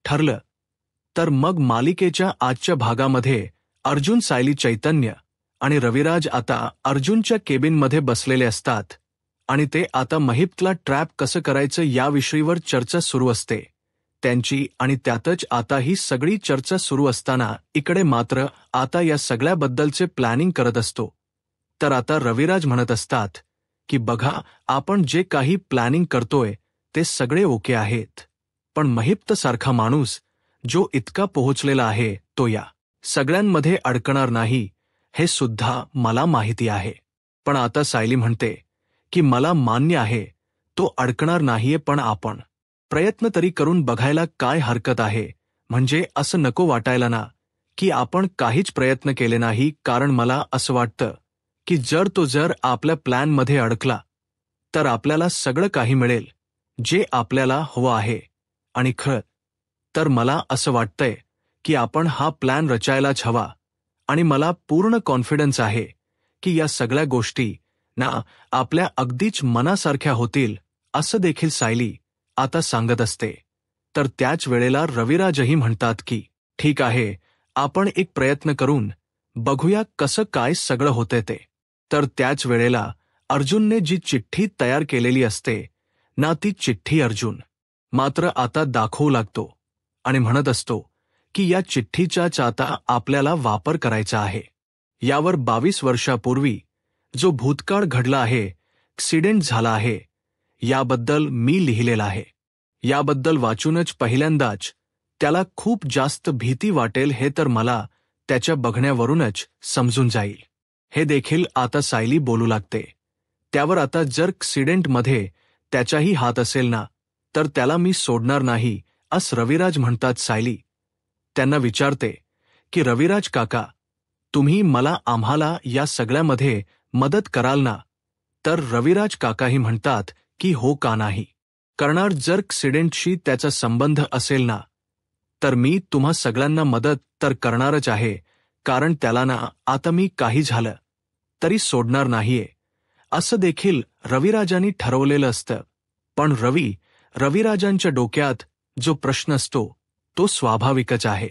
ठरलं. तर मग मालिकेच्या आजच्या भागामध्ये अर्जुन, सायली, चैतन्य आणि रविराज आता अर्जुनच्या केबिनमध्ये बसलेले असतात आणि ते आता महिपतला ट्रॅप कसं करायचं या विषयीवर चर्चा सुरू असते त्यांची. आणि त्यातच आता ही सगळी चर्चा सुरू असताना इकडे मात्र आता या सगळ्याबद्दलचे प्लॅनिंग करत असतो. तर आता रविराज म्हणत असतात की बघा, आपण जे काही प्लॅनिंग करतोय ते सगळे ओके आहेत, पण महिप्त सारखा माणूस जो इतका पोहोचलेला आहे तो या सगळ्यांमध्ये अडकणार नाही हे सुद्धा मला माहिती आहे. पण आता सायली म्हणते की मला मान्य आहे तो अडकणार नाहीये, पण आपण प्रयत्न तरी करून बघायला काय हरकत आहे. म्हणजे असं नको वाटायला ना की आपण काहीच प्रयत्न केले नाही, कारण मला असं वाटतं की जर आपल्या प्लॅनमध्ये अडकला तर आपल्याला सगळं काही मिळेल जे आपल्याला हवं आहे. आणि खरं तर मला असं वाटतंय की आपण हा प्लॅन रचायलाच हवा आणि मला पूर्ण कॉन्फिडन्स आहे की या सगळ्या गोष्टी ना आपल्या अगदीच मनासारख्या होतील, असं देखील सायली आता सांगत असते. तर त्याच वेळेला रविराजही म्हणतात की ठीक आहे, आपण एक प्रयत्न करून बघूया कसं काय सगळं होतंय ते. तर त्याच वेळेला अर्जुनने जी चिठ्ठी तयार केलेली असते ना, ती चिठ्ठी अर्जुन मात्र आता दाखवू लागतो आणि म्हणत असतो की या चिठ्ठीचाच आता आपल्याला वापर करायचा आहे. यावर 22 वर्षापूर्वी जो भूतकाळ घडला आहे, ॲक्सिडेंट झाला आहे, याबद्दल मी लिहिलेलं आहे. याबद्दल वाचूनच पहिल्यांदाच त्याला खूप जास्त भीती वाटेल हे तर मला त्याच्या बघण्यावरूनच समजून जाईल. हे देखील आता सायली बोलू लागते. त्यावर आता जर ॲक्सिडेंटमध्ये त्याचाही हात असेल ना तर त्याला मी सोडणार नाही, असं रविराज म्हणतात. सायली त्यांना विचारते की रविराज काका, तुम्ही आम्हाला या सगळ्यामध्ये मदत कराल ना? तर रविराज काकाही म्हणतात की हो, का नाही करणार. जर ॲक्सिडेंटशी त्याचा संबंध असेल ना तर मी तुम्हा सगळ्यांना मदत तर करणारच आहे, कारण त्याला ना आता मी काही झालं तरी सोडणार नाहीये, असं देखील रविराजांनी ठरवलेलं असतं. पण रविराजांच्या डोक्यात जो प्रश्न असतो तो स्वाभाविकच आहे.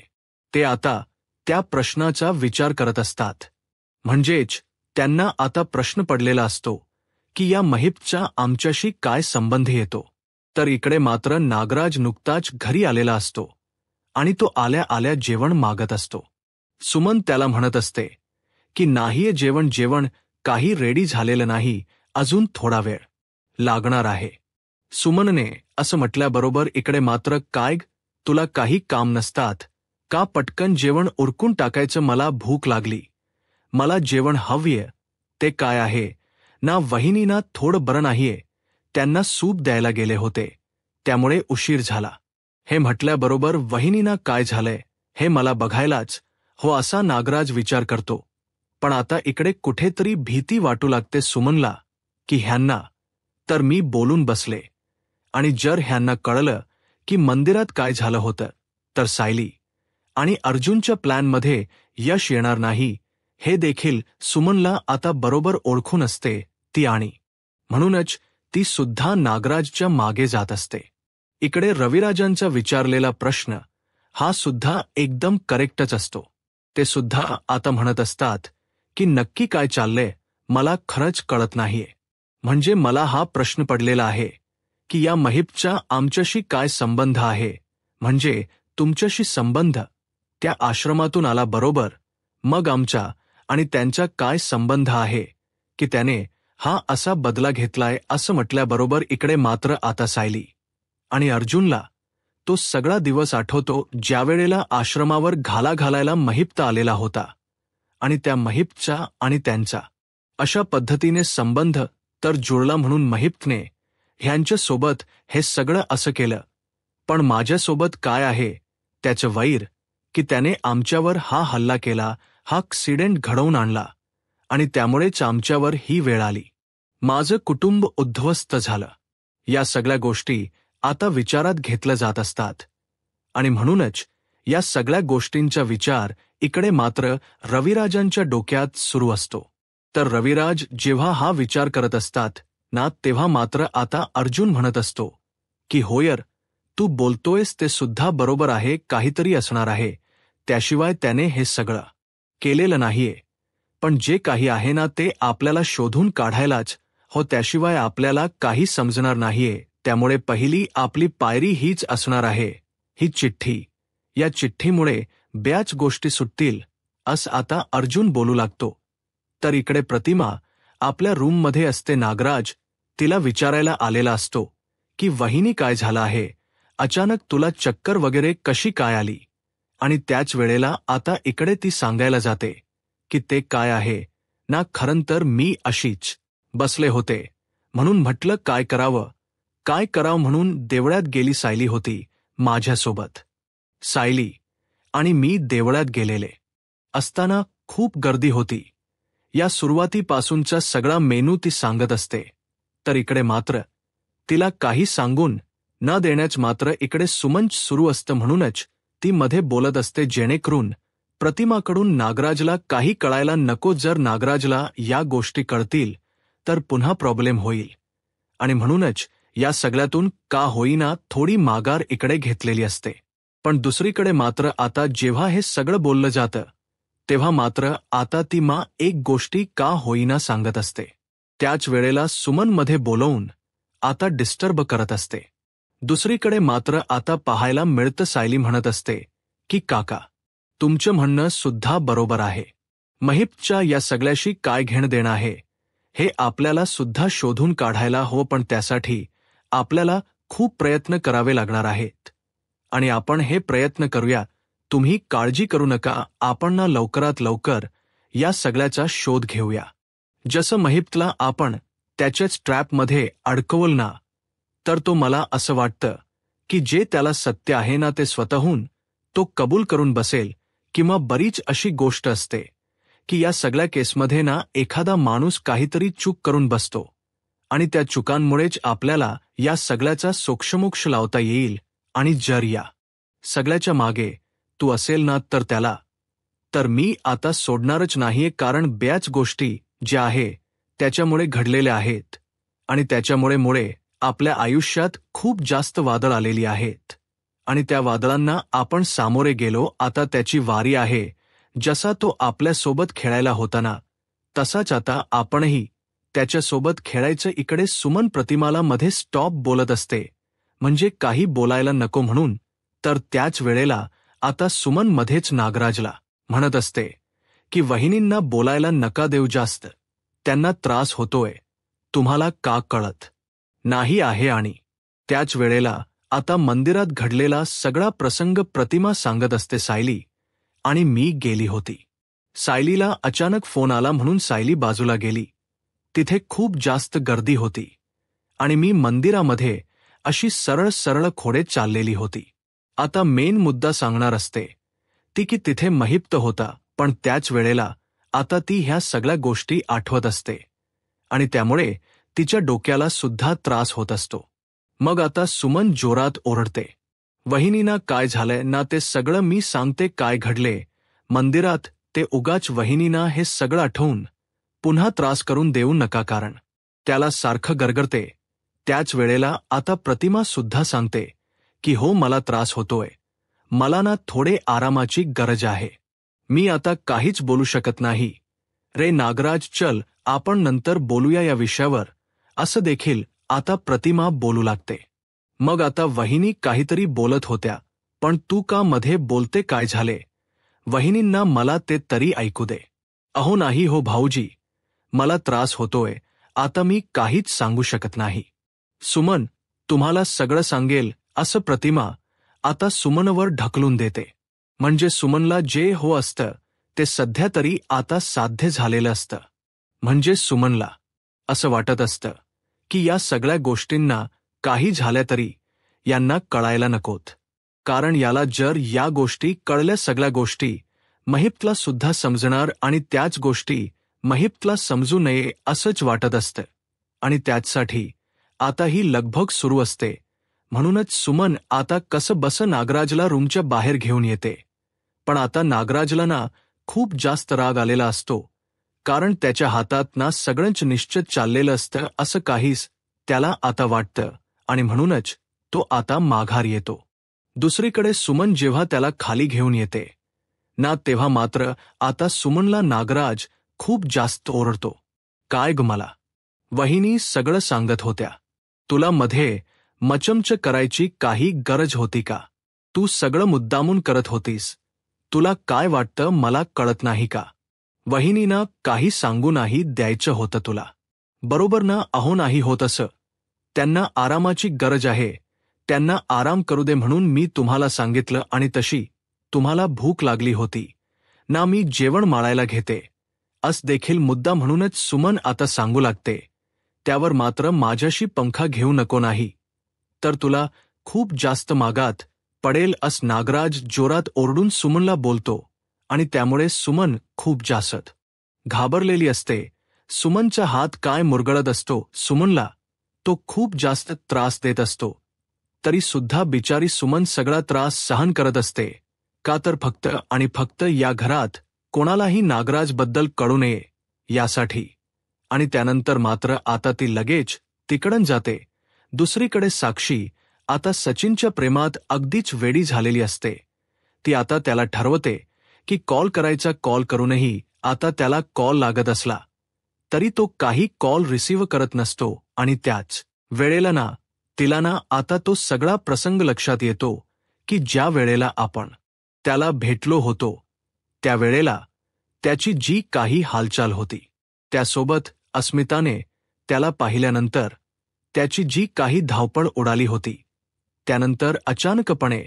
ते आता त्या प्रश्नाचा विचार करत असतात. म्हणजेच त्यांना आता प्रश्न पडलेला असतो की या महिपचा आमच्याशी काय संबंध येतो. तर इकडे मात्र नागराज नुकताच घरी आलेला असतो आणि तो आल्या आल्या जेवण मागत असतो. सुमन त्याला म्हणत असते की नाहीये जेवण काही रेडी झालेलं नाही, अजून थोडा वेळ लागणार आहे. सुमनने असं म्हटल्याबरोबर इकडे मात्र काय तुला काही काम नसतात का? पटकन जेवण उरकून टाकायचं, मला भूक लागली, मला जेवण हवंय. ते काय आहे ना, वहिनींना थोडं बरं नाहीये, त्यांना सूप द्यायला गेले होते त्यामुळे उशीर झाला. हे म्हटल्याबरोबर वहिनींना काय झालंय हे मला बघायलाच हो, असा नागराज विचार करतो. पण आता इकडे कुठेतरी भीती वाटू लागते सुमनला की ह्यांना तर मी बोलून बसले आणि जर ह्यांना कळलं की मंदिरात काय झालं होतं तर सायली आणि अर्जुनच्या प्लॅनमध्ये यश येणार नाही, हे देखील सुमनला आता बरोबर ओळखून असते ती, आणि म्हणूनच ती सुद्धा नागराजच्या मागे जात असते. इकडे रविराजांचा विचारलेला प्रश्न हा सुद्धा एकदम करेक्टच असतो. ते सुद्धा आता म्हणत असतात की नक्की काय चाललंय मला खरंच कळत नाहीये. म्हणजे मला हा प्रश्न पडलेला आहे की या महिपचा आमच्याशी काय संबंध आहे. म्हणजे तुमच्याशी संबंध त्या आश्रमातून आला बरोबर, मग आमचा आणि त्यांचा काय संबंध आहे की त्याने हा असा बदला घेतलाय. असं म्हटल्याबरोबर इकडे मात्र आता सायली आणि अर्जुनला तो सगळा दिवस आठवतो ज्यावेळेला आश्रमावर घाला घालायला महिप्त आलेला होता आणि त्या महिपचा आणि त्यांचा अशा पद्धतीने संबंध तर जुळला, म्हणून महिप्तने ह्यांच्यासोबत हे सगळं असं केलं. पण माझ्यासोबत काय आहे त्याचं वैर की त्याने आमच्यावर हा हल्ला केला, हा ॲक्सिडेंट घडवून आणला आणि त्यामुळेच आमच्यावर ही वेळ आली. माझं कुटुंब उद्ध्वस्त झालं. या सगळ्या गोष्टी आता विचारात घेतल्या जात असतात आणि म्हणूनच या सगळ्या गोष्टींचा विचार इकडे मात्र रविराजांच्या डोक्यात सुरू असतो. तर रविराज जेव्हा हा विचार करत असतात ना तेव्हा मात्र आता अर्जुन म्हणत असतो की होयर, तू बोलतोयस ते सुद्धा बरोबर आहे, काहीतरी असणार आहे, त्याशिवाय त्याने हे सगळं केलेलं नाहीये. पण जे काही आहे ना ते आपल्याला शोधून काढायलाच हो, त्याशिवाय आपल्याला काही समजणार नाहीये. त्यामुळे पहिली आपली पायरी हीच असणार आहे, ही चिठ्ठी. या चिठ्ठीमुळे बऱ्याच गोष्टी सुटतील, असं आता अर्जुन बोलू लागतो. तर इकडे प्रतिमा आपल्या रूममध्ये असते. नागराज तिला विचारायला आलेला असतो की वहिनी काय झालं आहे, अचानक तुला चक्कर वगैरे कशी काय आली. आणि त्याच वेळेला आता इकडे ती सांगायला जाते की ते काय आहे ना, खरं तर मी अशीच बसले होते म्हणून म्हटलं काय करावं म्हणून देवळात गेली. सायली होती माझ्यासोबत. सायली आणि मी देवळात गेलेले असताना खूप गर्दी होती. या सुरुवातीपासूनचा सगळा मेनू ती सांगत असते. तर इकडे मात्र तिला काही सांगून न देण्याच मात्र इकडे सुमन सुरू असतं. म्हणूनच ती मध्ये बोलत असते, जेणेकरून प्रतिमाकडून नागराजला काही कळायला नको. जर नागराजला या गोष्टी कळतील तर पुन्हा प्रॉब्लेम होईल. आणि म्हणूनच या सगळ्यातून का होईना थोडी माघार इकडे घेतलेली असते. पण दुसरीकडे मात्र आता जेव्हा हे सगळं बोललं जातं तेव्हा मात्र आता ती एक गोष्टी का होईना सांगत असते. त्याच वेळेला सुमन मध्ये बोलवून आता डिस्टर्ब करत असते. दुसरीकडे मात्र आता पाहायला मिळतं सायली म्हणत असते की काका, तुमचं म्हणणं सुद्धा बरोबर आहे. महिपच्या या सगळ्याशी काय घेणं देणं आहे हे आपल्याला सुद्धा शोधून काढायला हवं. पण त्यासाठी आपल्याला खूप प्रयत्न करावे लागणार आहेत आणि आपण हे प्रयत्न करूया. तुम्ही काळजी करू नका, आपण ना लवकरात लवकर या सगळ्याचा शोध घेऊया. जसं महिपला आपण त्याच्याच ट्रॅपमध्ये अडकवलं ना, तर तो मला असं वाटतं की जे त्याला सत्य आहे ना ते स्वतःहून तो कबूल करून बसेल. किंवा बरीच अशी गोष्ट असते की या सगळ्या केसमध्ये ना एखादा माणूस काहीतरी चूक करून बसतो आणि त्या चुकांमुळेच आपल्याला या सगळ्याचा सोक्षमोक्ष लावता येईल. आणि जर या सगळ्याच्या मागे तू असेल ना तर त्याला तर मी आता सोडणारच नाहीये. कारण बऱ्याच गोष्टी ज्या आहे त्याच्यामुळे घडलेल्या आहेत आणि त्याच्यामुळे आपल्या आयुष्यात खूप जास्त वादळ आलेली आहेत आणि त्या वादळांना आपण सामोरे गेलो. आता त्याची वारी आहे. जसा तो आपल्यासोबत खेळायला होता ना, तसाच आता आपणही त्याच्यासोबत खेळायचं. इकडे सुमन प्रतिमाला मध्ये स्टॉप बोलत असते, म्हणजे काही बोलायला नको म्हणून. तर त्याच वेळेला आता सुमन मध्येच नागराजला म्हणत असते की वहिनींना बोलायला नका देऊ जास्त, त्यांना त्रास होतोय, तुम्हाला का कळत नाही आहे. आणि त्याच वेळेला आता मंदिरात घडलेला सगळा प्रसंग प्रतिमा सांगत असते. सायली आणि मी गेली होती. सायलीला अचानक फोन आला म्हणून सायली बाजूला गेली. तिथे खूप जास्त गर्दी होती आणि मी मंदिरामध्ये अशी सरळ सरळ खोडे चाललेली होती. आता मेन मुद्दा सांगणार असते ती की तिथे महिप्त होता. पण त्याच वेळेला आता ती ह्या सगळ्या गोष्टी आठवत असते आणि त्यामुळे तिच्या डोक्याला सुद्धा त्रास होत असतो. मग आता सुमन जोरात ओरडते, वहिनींना काय झालंय ना ते सगळं मी सांगते काय घडले मंदिरात ते. उगाच वहिनींना हे सगळं आठवून पुन्हा त्रास करून देऊ नका, कारण त्याला सारखं गरगरते. त्याच वेळेला आता प्रतिमा सुद्धा सांगते की हो, मला त्रास होतोय, मला ना थोडे आरामाची गरज आहे, मी आता काहीच बोलू शकत नाही. रे नागराज, चल आपण नंतर बोलूया या विषयावर, असं देखील आता प्रतिमा बोलू लागते. मग आता वहिनी काहीतरी बोलत होत्या, पण तू का मध्ये बोलते, काय झाले? वहिनींना मला ते तरी ऐकू दे. अहो नाही हो भाऊजी, मला त्रास होतोय, आता मी काहीच सांगू शकत नाही. सुमन तुम्हाला सगळं सांगेल, असं प्रतिमा आता सुमनवर ढकलून देते. म्हणजे सुमनला जे हो असतं ते सध्या तरी आता साध्य झालेलं असतं. म्हणजे सुमनला असं वाटत असतं की या सगळ्या गोष्टींना काही झाल्या तरी यांना कळायला नकोत, कारण याला जर या गोष्टी कळल्या, सगळ्या गोष्टी महिपला सुद्धा समजणार आणि त्याच गोष्टी महिपला समजू नये असंच वाटत असतं. आणि त्याचसाठी आता ही लगबग सुरू असते. म्हणूनच सुमन आता कसं बसं नागराजला रूमच्या बाहेर घेऊन येते. पण आता नागराजला ना खूप जास्त राग आलेला असतो, कारण त्याच्या हातात ना सगळंच निश्चित चाललेलं असतं, असं काहीच त्याला आता वाटतं. आणि म्हणूनच तो आता माघार येतो. दुसरीकडे सुमन जेव्हा त्याला खाली घेऊन येते ना, तेव्हा मात्र आता सुमनला नागराज खूप जास्त ओरडतो. काय ग मला वहिनी सगळं सांगत होत्या. तुला मध्ये मचमच करायची काही गरज होती का? तू सगळं मुद्दामून करत होतीस. तुला काय वाटतं मला कळत नाही का? वहिनीनं काही सांगू नाही द्यायचं होतं तुला. बरोबर ना? अहो नाही होत असं. त्यांना आरामाची गरज आहे. त्यांना आराम करू दे म्हणून मी तुम्हाला सांगितलं आणि तशी तुम्हाला भूक लागली होती ना, मी जेवण माळायला घेते. अस देखील मुद्दा म्हणूनच सुमन आता सांगू लागते. त्यावर मात्र माझ्याशी पंखा घेऊ नको नाही तर तुला खूप जास्त मागात पडेल अस नागराज जोरात ओरडून सुमनला बोलतो आणि त्यामुळे सुमन खूप जास्त घाबरलेली असते. सुमनचा हात काय मुरगळत असतो सुमनला. तो खूप जास्त त्रास देत असतो. तरी सुद्धा बिचारी सुमन सगळा त्रास सहन करत असते. का तर फक्त आणि फक्त या घरात कोणालाही नागराजबद्दल कळू नये यासाठी. आणि त्यानंतर मात्र आता ती लगेच तिकडून जाते. दुसरीकडे साक्षी आता सचिनच्या प्रेमात अगदीच वेडी झालेली असते. ती आता त्याला ठरवते की कॉल करायचा, कॉल करूनही आता त्याला कॉल लागत असला तरी तो काही कॉल रिसीव्ह करत नसतो. आणि त्याच वेळेला ना तिला ना आता तो सगळा प्रसंग लक्षात येतो की ज्या वेळेला आपण त्याला भेटलो होतो त्या वेळेला त्याची जी काही हालचाल होती, त्यासोबत अस्मिताने त्याला पाहिल्यानंतर त्याची जी काही धावपळ उडाली होती, त्यानंतर अचानकपणे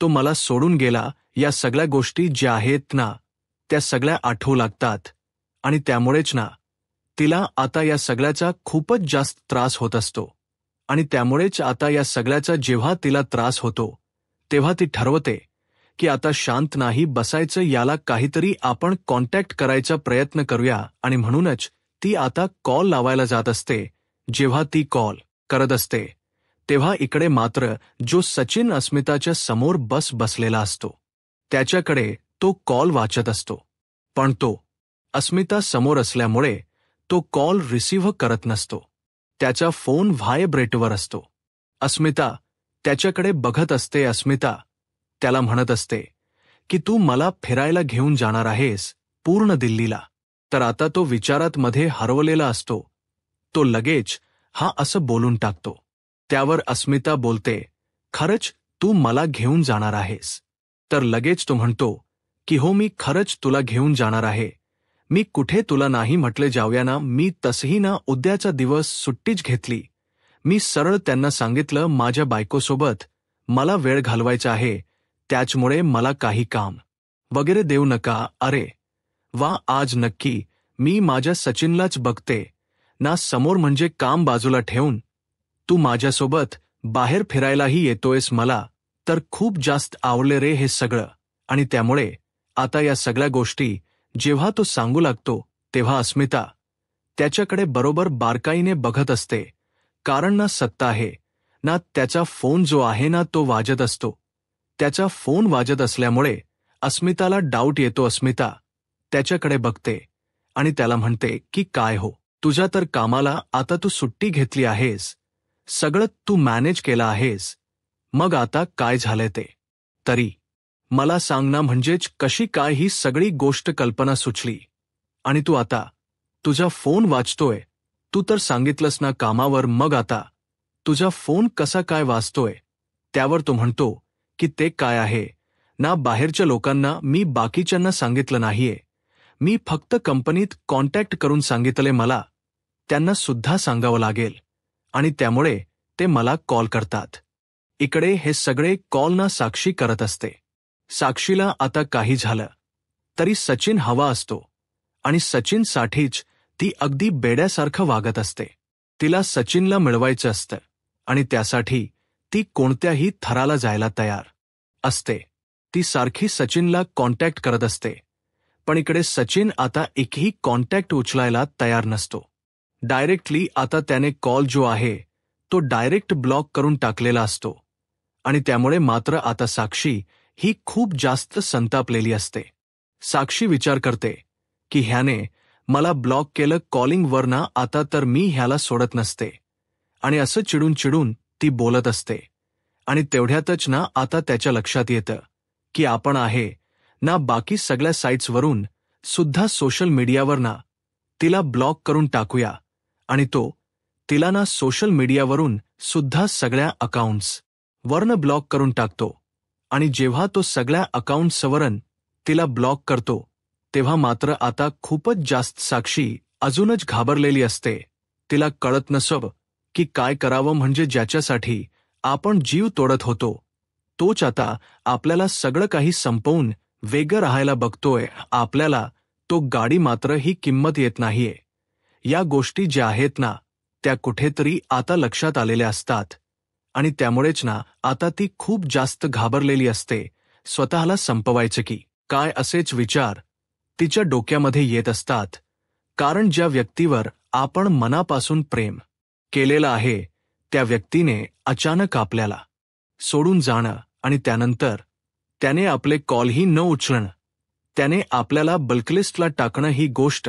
तो मला सोडून गेला, या सगळ्या गोष्टी ज्या आहेत ना त्या सगळ्या आठवू लागतात. आणि त्यामुळेच ना तिला आता या सगळ्याचा खूपच जास्त त्रास होत असतो. आणि त्यामुळेच आता या सगळ्याचा जेव्हा तिला त्रास होतो तेव्हा ती ठरवते की आता शांत नाही बसायचं, याला काहीतरी आपण कॉन्टॅक्ट करायचा प्रयत्न करूया. आणि म्हणूनच ती आता कॉल लावायला जात असते. जेव्हा ती कॉल करत असते तेव्हा इकडे मात्र जो सचिन अस्मिताच्या समोर बसलेला असतो त्याच्याकडे तो कॉल वाचत असतो. पण तो अस्मिता समोर असल्यामुळे तो कॉल रिसीव्ह करत नसतो. त्याचा फोन व्हायब्रेटवर असतो. अस्मिता त्याच्याकडे बघत असते. अस्मिता त्याला म्हणत असते की तू मला फिरायला घेऊन जाणार आहेस पूर्ण दिल्लीला. तर आता तो विचारात मध्ये हरवलेला असतो. तो लगेच हा असं बोलून टाकतो. त्यावर अस्मिता बोलते, खरंच तू मला घेऊन जाणार आहेस? तर लगेच तो म्हणतो की हो, मी खरंच तुला घेऊन जाणार आहे. मी कुठे तुला नाही म्हटले जाऊया ना. मी तसही ना उद्याचा दिवस सुट्टीच घेतली. मी सरळ त्यांना सांगितलं माझ्या बायकोसोबत मला वेळ घालवायचा आहे, त्याचमुळे मला काही काम वगैरे देऊ नका. अरे वा, आज नक्की मी माझ्या सचिनलाच बघते ना समोर, म्हणजे काम बाजूला ठेवून तू माझ्यासोबत बाहेर फिरायलाही येतोयस. मला तर खूप जास्त आवडले रे हे सगळं. आणि त्यामुळे आता या सगळ्या गोष्टी जेव्हा तो सांगू लागतो तेव्हा अस्मिता त्याच्याकडे बरोबर बारकाईने बघत असते. कारण ना सत्ता आहे ना, त्याचा फोन जो आहे ना तो वाजत असतो. त्याचा फोन वाजत असल्यामुळे अस्मिताला डाऊट येतो. अस्मिता त्याच्याकडे बघते आणि त्याला म्हणते की काय हो, तुझ्या तर कामाला आता तू सुट्टी घेतली आहेस, सगळं तू मॅनेज केलं आहेस, मग आता काय झालंय ते तरी मला सांग ना. म्हणजेच कशी काय ही सगळी गोष्ट कल्पना सुचली आणि तू आता तुझा फोन वाजतोय. तू तर सांगितलंस ना कामावर, मग आता तुझा फोन कसा काय वाजतोय? त्यावर तो म्हणतो की ते काय आहे ना, बाहेरच्या लोकांना मी बाकीच्यांना सांगितलं नाहीये. मी फक्त कंपनीत कॉन्टॅक्ट करून सांगितले, मला त्यांना सुद्धा सांगावं लागेल आणि त्यामुळे ते मला कॉल करतात. इकडे हे सगळे कॉल ना साक्षी करत असते. साक्षीला आता काही झालं तरी सचिन हवा असतो आणि सचिनसाठीच ती अगदी बेड्यासारखं वागत असते. तिला सचिनला मिळवायचं असतं आणि त्यासाठी ती कोणत्याही थराला जायला तयार असते. ती सारखी सचिनला कॉन्टॅक्ट करत असते. पण इकडे सचिन आता एकही कॉन्टॅक्ट उचलायला तयार नसतो. डायरेक्टली आता त्याने कॉल जो आहे तो डायरेक्ट ब्लॉक करून टाकलेला असतो. आणि त्यामुळे मात्र आता साक्षी ही खूप जास्त संतापलेली असते. साक्षी विचार करते की ह्याने मला ब्लॉक केलं कॉलिंगवर ना, आता तर मी ह्याला सोडत नसते. आणि असं चिडून चिडून ती बोलत असते आणि तेवढ्यातच ना आता त्याच्या लक्षात येतं की आपण आहे ना बाकी सगळ्या साईट्सवरून सुद्धा सोशल मीडियावर ना तिला ब्लॉक करून टाकूया, आणि तो तिला ना सोशल मीडियावरून सुद्धा सगळ्या अकाउंट्स वरनं ब्लॉक करून टाकतो. आणि जेव्हा तो सगळ्या अकाउंट्सवरून तिला ब्लॉक करतो तेव्हा मात्र आता खूपच जास्त साक्षी अजूनच घाबरलेली असते. तिला कळत नसतं की काय करावं, म्हणजे ज्याच्यासाठी आपण जीव तोडत होतो तोच आता आपल्याला सगळं काही संपवून वेगळं राहायला बघतोय. आपल्याला तो गाडी मात्र ही किंमत येत नाहीये. या गोष्टी ज्या आहेत ना त्या कुठेतरी आता लक्षात आलेल्या असतात, आणि त्यामुळेच ना आता ती खूप जास्त घाबरलेली असते. स्वतःला संपवायचं की काय असेच विचार तिच्या डोक्यामध्ये येत असतात. कारण ज्या व्यक्तीवर आपण मनापासून प्रेम केलेलं आहे त्या व्यक्तीने अचानक आपल्याला सोडून जाणं, आणि त्यानंतर त्याने आपले कॉलही न उचलणं, त्याने आपल्याला ब्लॅकलिस्टला टाकणं, ही गोष्ट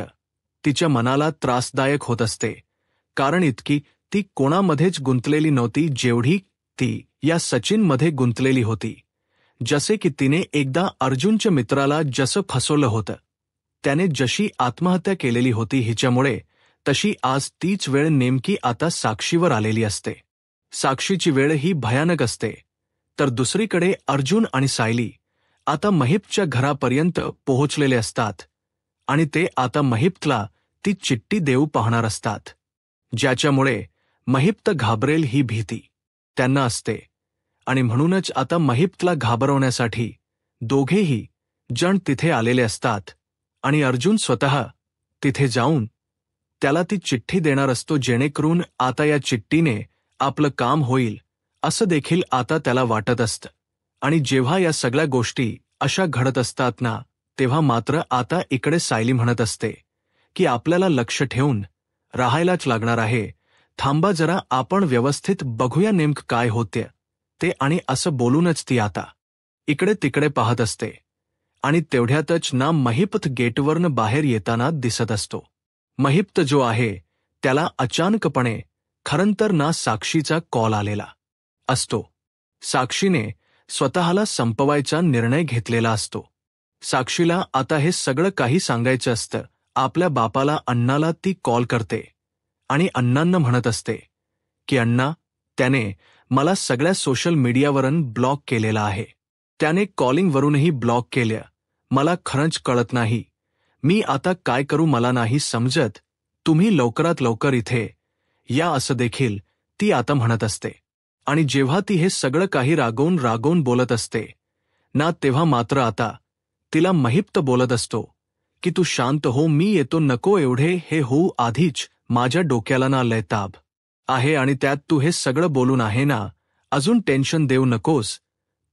तिच्या मनाला त्रासदायक होत असते. कारण इतकी ती कोणामध्येच गुंतलेली नव्हती जेवढी ती या सचिनमध्ये गुंतलेली होती. जसे की तिने एकदा अर्जुनच्या मित्राला जसं फसवलं होतं, त्याने जशी आत्महत्या केलेली होती हिच्यामुळे, तशी आज तीच वेळ नेमकी आता साक्षीवर आलेली असते. साक्षीची वेळ ही भयानक असते. तर दुसरीकडे अर्जुन आणि सायली आता महिपच्या घरापर्यंत पोहोचलेले असतात, आणि ते आता महिपला ती चिठ्ठी देऊ पाहणार असतात, ज्याच्यामुळे महिप घाबरेल ही भीती त्यांना असते. आणि म्हणूनच आता महिपला घाबरवण्यासाठी दोघेही जण तिथे आलेले असतात, आणि अर्जुन स्वतः तिथे जाऊन त्याला ती चिठ्ठी देणार असतो, जेणेकरून आता या चिठ्ठीने आपलं काम होईल असं देखील आता त्याला वाटत असतं. आणि जेव्हा या सगळ्या गोष्टी अशा घडत असतात ना तेव्हा मात्र आता इकडे सायली म्हणत असते की आपल्याला लक्ष ठेवून राहायलाच लागणार आहे. थांबा जरा, आपण व्यवस्थित बघूया नेमकं काय होते ते, आणि असं बोलूनच ती आता इकडे तिकडे पाहत असते. आणि तेवढ्यातच ना महिप गेटवरनं बाहेर येताना दिसत असतो. महिप जो आहे त्याला अचानकपणे खरंतर ना साक्षीचा कॉल आलेला असतो. साक्षीने स्वतःला संपवायचा निर्णय घेतलेला असतो. साक्षीला आता हे सगळं काही सांगायचं असतं. आपल्या बापाला, अण्णाला ती कॉल करते आणि अण्णांना म्हणत असते की अण्णा, त्याने मला सगळ्या सोशल मीडियावरून ब्लॉक केलेला आहे. त्याने कॉलिंगवरूनही ब्लॉक केलं. मला खरंच कळत नाही, मी आता काय करू मला नाही समजत. तुम्ही लवकरात लवकर इथे या असं देखील ती आता म्हणत असते. आणि जेव्हा ती हे सगळं काही रागवून बोलत असते ना तेव्हा मात्र आता तिला महिप बोलत असतो की तू शांत हो, मी येतो, नको एवढे हे होऊ, आधीच माझ्या डोक्याला ना लय ताप आहे, आणि त्यात तू हे सगळं बोलून आहे ना, अजून टेन्शन देऊ नकोस,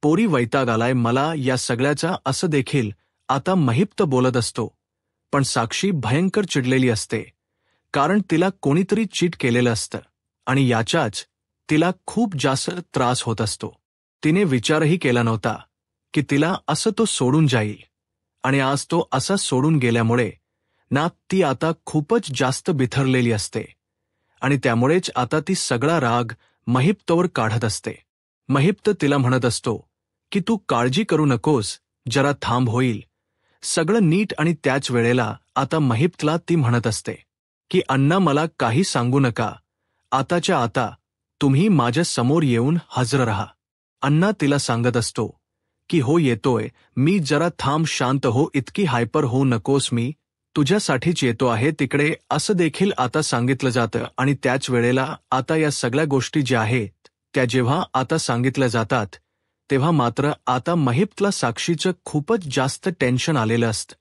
पोरी वैताग आलाय मला या सगळ्याचा, असं देखील आता महिप बोलत असतो. पण साक्षी भयंकर चिडलेली असते, कारण तिला कोणीतरी चीट केलेलं असतं आणि याचाच तिला खूप जास्त त्रास होत असतो. तिने विचारही केला नव्हता की तिला असं तो सोडून जाईल, आणि आज तो असा सोडून गेल्यामुळे ना ती आता खूपच जास्त बिथरलेली असते, आणि त्यामुळेच आता ती सगळा राग महिपवर काढत असते. महिप तिला म्हणत असतो की तू काळजी करू नकोस, जरा थांब, होईल सगळं नीट. आणि त्याच वेळेला आता महिपला ती म्हणत असते की अण्णा, मला काही सांगू नका, आताच्या आता तुम्ही माझ्या समोर येऊन हजर राहा. अण्णा तिला सांगत असतो की हो येतोय मी, जरा थांब, शांत हो, इतकी हायपर होऊ नकोस, मी तुझ्यासाठीच येतो आहे तिकडे, असं देखील आता सांगितलं जातं. आणि त्याच वेळेला आता या सगळ्या गोष्टी ज्या आहेत त्या जेव्हा आता सांगितल्या जातात तेव्हा मात्र आता महिपला साक्षीचं खूपच जास्त टेन्शन आलेलं असतं.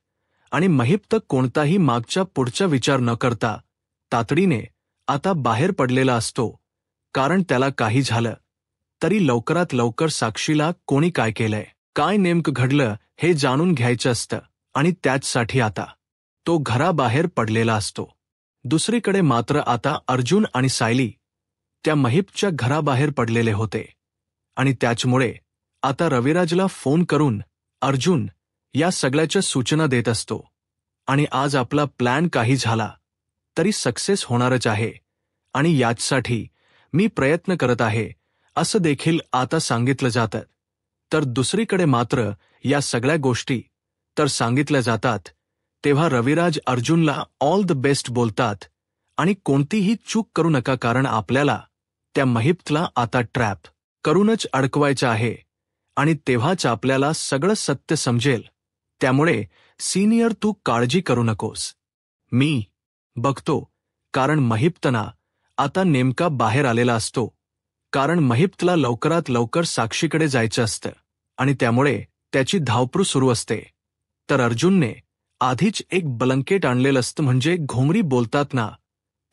आणि महिप कोणताही मागच्या पुढचा विचार न करता तातडीने आता बाहेर पडलेला असतो, कारण त्याला काही झालं तरी लवकरात लवकर साक्षीला कोणी काय केलंय, काय नेमकं घडलं हे जाणून घ्यायचं असतं, आणि त्याचसाठी आता तो घराबाहेर पडलेला असतो. दुसरीकडे मात्र आता अर्जुन आणि सायली त्या महिपच्या घराबाहेर पडलेले होते, आणि त्याचमुळे आता रविराजला फोन करून अर्जुन या सगळ्याच्या सूचना देत असतो. आणि आज आपला प्लॅन काही झाला तरी सक्सेस होणारच आहे, आणि याचसाठी मी प्रयत्न करत आहे, असं देखील आता सांगितलं जातं. तर दुसरीकडे मात्र या सगळ्या गोष्टी तर सांगितल्या जातात तेव्हा रविराज अर्जुनला ऑल द बेस्ट बोलतात आणि कोणतीही चूक करू नका, कारण आपल्याला त्या महिप्तला आता ट्रॅप करूनच अडकवायचं आहे आणि तेव्हाच आपल्याला सगळं सत्य समजेल. त्यामुळे सीनियर तू काळजी करू नकोस, मी बघतो. कारण महिप्तना आता नेमका बाहेर आलेला असतो, कारण महिप्तला लवकरात लवकर साक्षीकडे जायचं असतं आणि त्यामुळे त्याची धावपळ सुरू असते. तर अर्जुनने आधीच एक ब्लँकेट आणलेलं असतं, म्हणजे घोंगडी बोलतात ना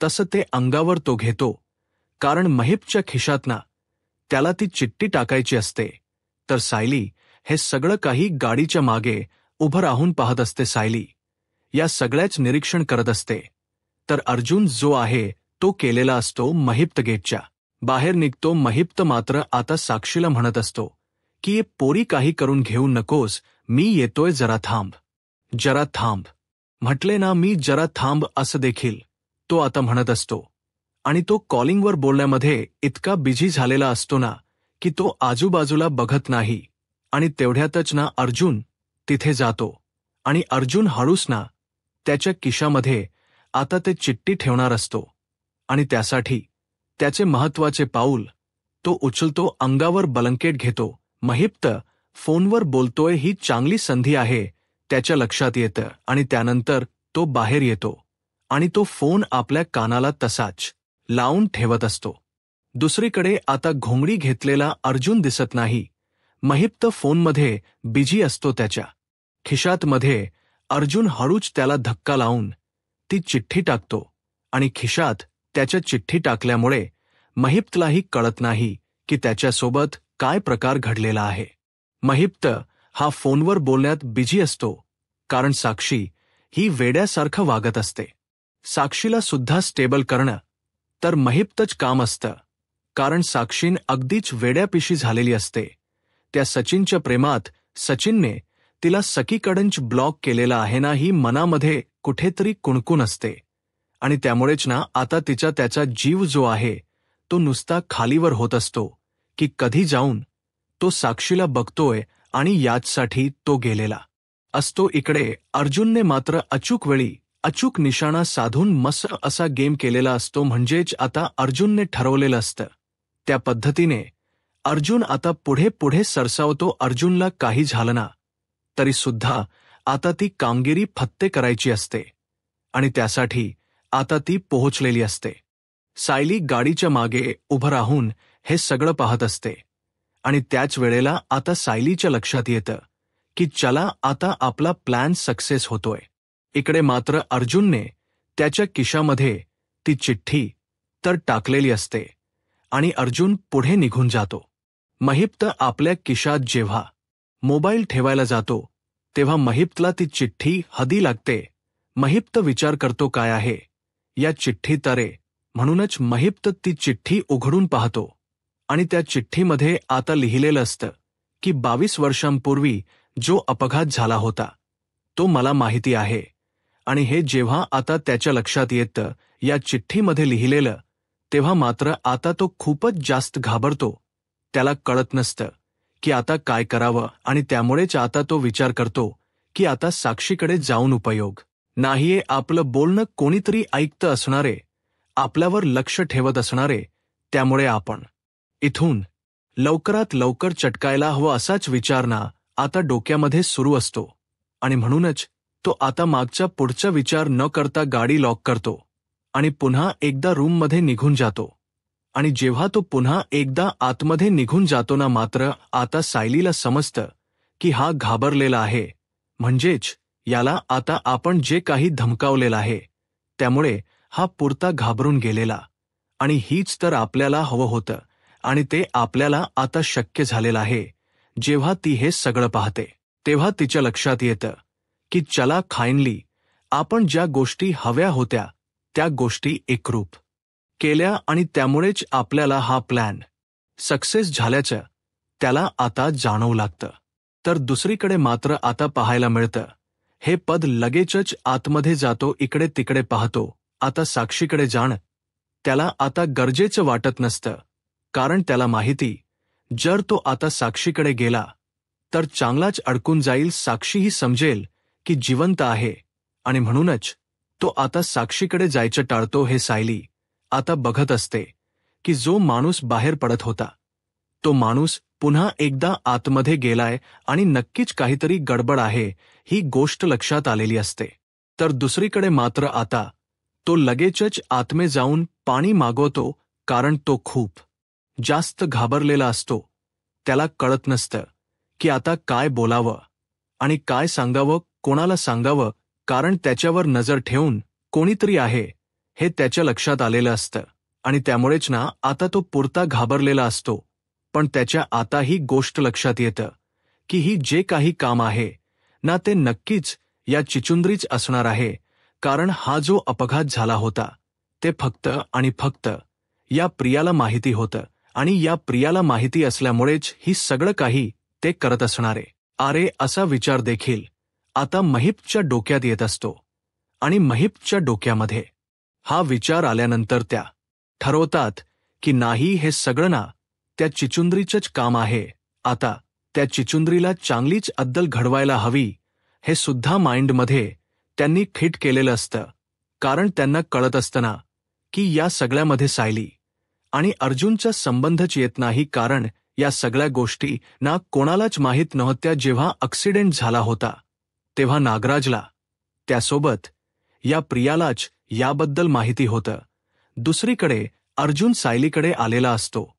तसं ते अंगावर तो घेतो, कारण महिप्तच्या खिशातनं त्याला ती चिठ्ठी टाकायची असते. तर सायली हे सगळं काही गाडीच्या मागे उभं राहून पाहत असते. सायली या सगळ्याच निरीक्षण करत असते. तर अर्जुन जो आहे तो केलेला असतो महिप्त गेटच्या बाहेर निघतो. महिप्त मात्र आता साक्षीला म्हणत असतो की पोरी काही करून घेऊ नकोस, मी येतोय, जरा थांब, जरा थांब. म्हटले ना मी, जरा थांब असं देखील तो आता म्हणत असतो. आणि तो कॉलिंगवर बोलण्यामध्ये इतका बिझी झालेला असतो ना की तो आजूबाजूला बघत नाही. आणि तेवढ्यातच ना अर्जुन तिथे जातो आणि अर्जुन हळूच ना त्याच्या खिशामध्ये आता ते चिठ्ठी ठेवणार असतो आणि त्यासाठी त्याचे महत्वाचे पाऊल तो उचलतो. अंगावर ब्लँकेट घेतो. महिप्त फोनवर बोलतोय, ही चांगली संधी आहे त्याच्या लक्षात येतं आणि त्यानंतर तो बाहेर येतो आणि तो फोन आपल्या कानाला तसाच लावून ठेवत असतो. दुसरीकडे आता घोंगडी घेतलेला अर्जुन दिसत नाही. महिप्त फोनमध्ये बिझी असतो त्याच्या खिशात मध्ये. अर्जुन हळूच त्याला धक्का लावून ती चिठ्ठी टाकतो आणि खिशात त्याच्या चिठ्ठी टाकल्यामुळे महिप्तलाही कळत नाही की त्याच्यासोबत काय प्रकार घडलेला आहे. महिप्त हा फोनवर बोलण्यात बिझी असतो, कारण साक्षी ही वेड्यासारखं वागत असते. साक्षीला सुद्धा स्टेबल करणं तर महिप्तच काम असतं, कारण साक्षीन अगदीच वेड्यापिशी झालेली असते. त्या सचिनच्या प्रेमात सचिनने तिला सकीकडंच ब्लॉक केलेला आहे ना, ही मनामध्ये कुठेतरी कुणकुण असते आणि त्यामुळेच ना आता तिचा त्याचा जीव जो आहे तो नुसता खालीवर होत असतो की कधी जाऊन तो साक्षीला बघतोय आणि याचसाठी तो गेलेला असतो. इकडे अर्जुनने मात्र अचूक वेळी अचूक निशाणा साधून मस्त असा गेम केलेला असतो. म्हणजेच आता अर्जुनने ठरवलेलं असतं त्या पद्धतीने अर्जुन आता पुढे पुढे सरसावतो. अर्जुनला काही झालं ना तरी सुद्धा आता ती कामगिरी फत्ते करायची असते आणि त्यासाठी आता ती पोहोचलेली असते. सायली गाडीच्या मागे उभं राहून हे सगळं पाहत असते आणि त्याच वेळेला आता सायलीच्या लक्षात येतं की चला आता आपला प्लॅन सक्सेस होतोय. इकडे मात्र अर्जुनने त्याच्या खिशामध्ये ती चिठ्ठी तर टाकलेली असते आणि अर्जुन पुढे निघून जातो. महिप्त आपल्या खिशात जेव्हा मोबाईल ठेवायला जातो तेव्हा महिप्तला ती चिठ्ठी हदी लागते. महिप्त विचार करतो काय आहे या चिठ्ठीत रे, म्हणूनच महिप्त ती चिठ्ठी उघडून पाहतो आणि त्या चिठ्ठीमध्ये आता लिहिलेलं असतं की 22 वर्षांपूर्वी जो अपघात झाला होता तो मला माहिती आहे. आणि हे जेव्हा आता त्याच्या लक्षात येतं या चिठ्ठीमध्ये लिहिलेलं, तेव्हा मात्र आता तो खूपच जास्त घाबरतो. त्याला कळत नसतं की आता काय करावं आणि त्यामुळेच आता तो विचार करतो की आता साक्षीकडे जाऊन उपयोग नाहीये. आपलं बोलणं कोणीतरी ऐकतं असणारे, आपल्यावर लक्ष ठेवत असणारे, त्यामुळे आपण इथून लवकरात लवकर चटकायला हवं असाच विचार ना आता डोक्यामध्ये सुरू असतो. आणि म्हणूनच तो आता मागचा पुढचा विचार न करता गाडी लॉक करतो आणि पुन्हा एकदा रूममध्ये निघून जातो. आणि जेव्हा तो पुन्हा एकदा आतमध्ये निघून जातो ना मात्र आता सायलीला समजतं की हा घाबरलेला आहे, म्हणजेच याला आता आपण जे काही धमकावलेलं आहे त्यामुळे हा पुरता घाबरून गेलेला. आणि हीच तर आपल्याला हवं होतं आणि ते आपल्याला आता शक्य झालेलं आहे. जेव्हा ती हे सगळं पाहते तेव्हा तिच्या लक्षात येतं की चला खायनली आपण ज्या गोष्टी हव्या होत्या त्या गोष्टी एकरूप केल्या आणि त्यामुळेच आपल्याला हा प्लॅन सक्सेस झाल्याचं त्याला आता जाणवू लागतं. तर दुसरीकडे मात्र आता पाहायला मिळतं हे पद लगेचच आतमध्ये जातो. इकडे तिकडे पाहतो. आता साक्षीकडे जाणं त्याला आता गरजेचं वाटत नसतं. कारण त्याला माहिती, जर तो आता साक्षीकडे गेला तर चांगलाच अडकून जाईल. साक्षीही समजेल की जिवंत आहे आणि म्हणूनच तो आता साक्षीकडे जायचं टाळतो. हे सायली आता बघत असते की जो माणूस बाहेर पडत होता तो माणूस पुन्हा एकदा आतमध्ये गेलाय आणि नक्कीच काहीतरी गडबड आहे ही गोष्ट लक्षात आलेली असते. तर दुसरीकडे मात्र आता तो लगेचच आतमे जाऊन पाणी मागवतो, कारण तो खूप जास्त घाबरलेला असतो. त्याला कळत नसतं की आता काय बोलावं आणि काय सांगावं, कोणाला सांगावं, कारण त्याच्यावर नजर ठेवून कोणीतरी आहे हे त्याच्या लक्षात आलेलं असतं आणि त्यामुळेच ना आता तो पुरता घाबरलेला असतो. पण त्याच्या आता ही गोष्ट लक्षात येतं की ही जे काही काम आहे ना ते नक्कीच या चिचुंद्रीच असणार आहे, कारण हा जो अपघात झाला होता ते फक्त आणि फक्त या प्रियाला माहिती होतं आणि या प्रियाला माहिती असल्यामुळेच ही सगळं काही ते करत असणारे. अरे असा विचार देखील आता महिपच्या डोक्यात येत असतो आणि महिपच्या डोक्यामध्ये हा विचार आल्यानंतर त्या ठरवतात की नाही, हे सगळं ना त्या चिचुंद्रीचंच काम आहे. आता त्या चिचुंद्रीला चांगलीच अद्दल घडवायला हवी हे सुद्धा माइंडमध्ये त्यांनी फिट केलेलं असतं, कारण त्यांना कळत असतं ना की या सगळ्यामध्ये सायली आणि अर्जुनचा संबंधच येत नाही, कारण या सगळ्या गोष्टी ना कोणालाच माहीत नव्हत्या. जेव्हा ॲक्सिडेंट झाला होता तेव्हा नागराजला, त्यासोबत या प्रियालाच याबद्दल माहिती होतं. दुसरीकडे अर्जुन सायलीकडे आलेला असतो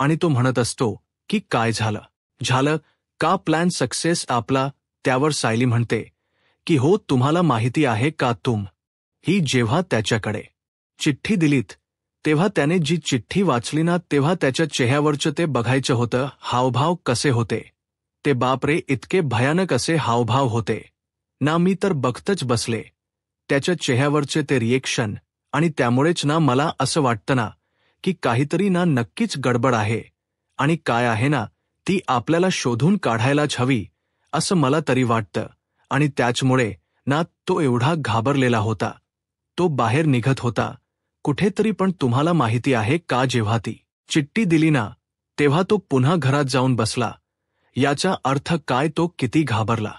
आणि तो म्हणत असतो की काय झालं का, प्लॅन सक्सेस आपला. त्यावर सायली म्हणते की हो, तुम्हाला माहिती आहे का, ही जेव्हा त्याच्याकडे चिठ्ठी दिलीत तेव्हा त्याने जी चिठ्ठी वाचली ना तेव्हा त्याच्या चेहऱ्यावरचं ते बघायचं होतं. हावभाव कसे होते ते, बापरे, इतके भयानक असे हावभाव होते ना. मी तर बघतच बसले त्याच्या चेहऱ्यावरचे ते रिएक्शन आणि त्यामुळेच ना मला असं वाटतं ना की काहीतरी ना नक्कीच गडबड आहे आणि काय आहे ना ती आपल्याला शोधून काढायलाच हवी असं मला तरी वाटतं. आणि त्याचमुळे ना तो एवढा घाबरलेला होता. तो बाहेर निघत होता कुठेतरी. पण तुम्हाला माहिती आहे का, जेव्हा ती चिठ्ठी दिली ना तेव्हा तो पुन्हा घरात जाऊन बसला. याचा अर्थ काय, तो किती घाबरला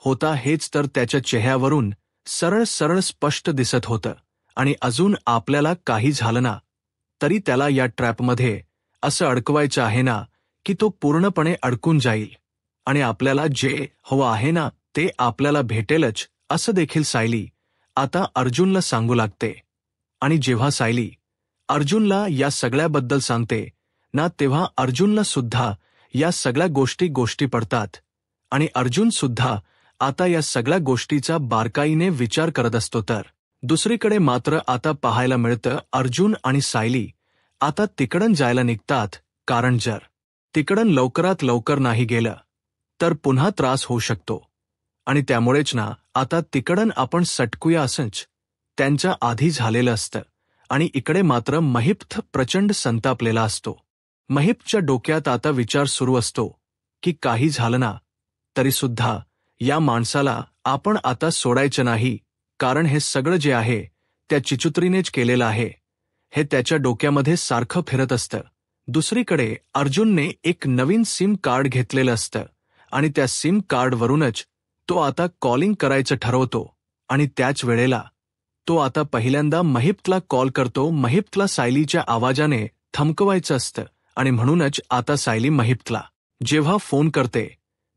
होता हेच तर त्याच्या चेहऱ्यावरून सरळ सरळ स्पष्ट दिसत होतं. आणि अजून आपल्याला काही झालं ना तरी त्याला या ट्रॅपमध्ये असं अडकवायचं आहे ना की तो पूर्णपणे अडकून जाईल आणि आपल्याला जे हवं आहे ना ते आपल्याला भेटेलच, असं देखील सायली आता अर्जुनला सांगू लागते. आणि जेव्हा सायली अर्जुनला या सगळ्याबद्दल सांगते ना तेव्हा अर्जुनला सुद्धा या सगळ्या गोष्टी पडतात आणि अर्जुन सुद्धा आता या सगळ्या गोष्टीचा बारकाईने विचार करत असतो. तर दुसरीकडे मात्र आता पाहायला मिळतं अर्जुन आणि सायली आता तिकडून जायला निघतात, कारण जर तिकडून लवकरात लवकर नाही गेलं तर पुन्हा त्रास होऊ शकतो आणि त्यामुळेच ना आता तिकडून आपण सटकूया असंच त्यांच्या आधी झालेलं असतं. आणि इकडे मात्र महिप प्रचंड संतापलेला असतो. महिपच्या डोक्यात आता विचार सुरू असतो की काही झालं ना तरी सुद्धा या माणसाला आपण आता सोडायचं नाही, कारण हे सगळं जे आहे त्या चिचुत्रीनेच केलेलं आहे हे त्याच्या डोक्यामध्ये सारखं फिरत असतं. दुसरीकडे अर्जुनने एक नवीन सिम कार्ड घेतलेलं असतं आणि त्या सिम कार्डवरूनच तो आता कॉलिंग करायचं ठरवतो. आणि त्याच वेळेला तो आता पहिल्यांदा महिपला कॉल करतो. महिपला सायलीच्या आवाजाने थमकवायचं असतं आणि म्हणूनच आता सायली महिपला जेव्हा फोन करते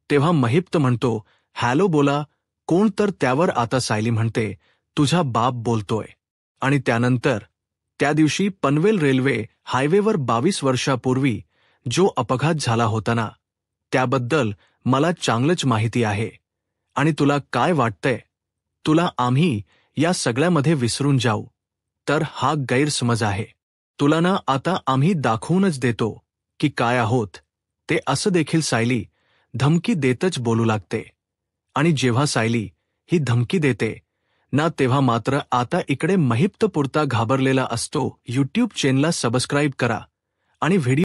तेव्हा महिप म्हणतो, हॅलो बोला, कोण? तर त्यावर आता सायली म्हणते, तुझा बाप बोलतोय. आणि त्यानंतर त्या दिवशी पनवेल रेल्वे हायवेवर 22 वर्षापूर्वी जो अपघात झाला होता ना त्याबद्दल मला चांगलंच माहिती आहे. आणि तुला काय वाटतंय, तुला आम्ही या सगळ्यामध्ये विसरून जाऊ? तर हा गैरसमज आहे. तुला ना आता आम्ही दाखवूनच देतो की काय आहोत ते, असं देखील सायली धमकी देतच बोलू लागते. आणि जेव्हा सायली ही धमकी देते ना तेव्हा मात्र आता इकडे महिप पुरता घाबरलेला असतो. यूट्यूब चॅनलला सबस्क्राईब करा आणि व्हिडिओ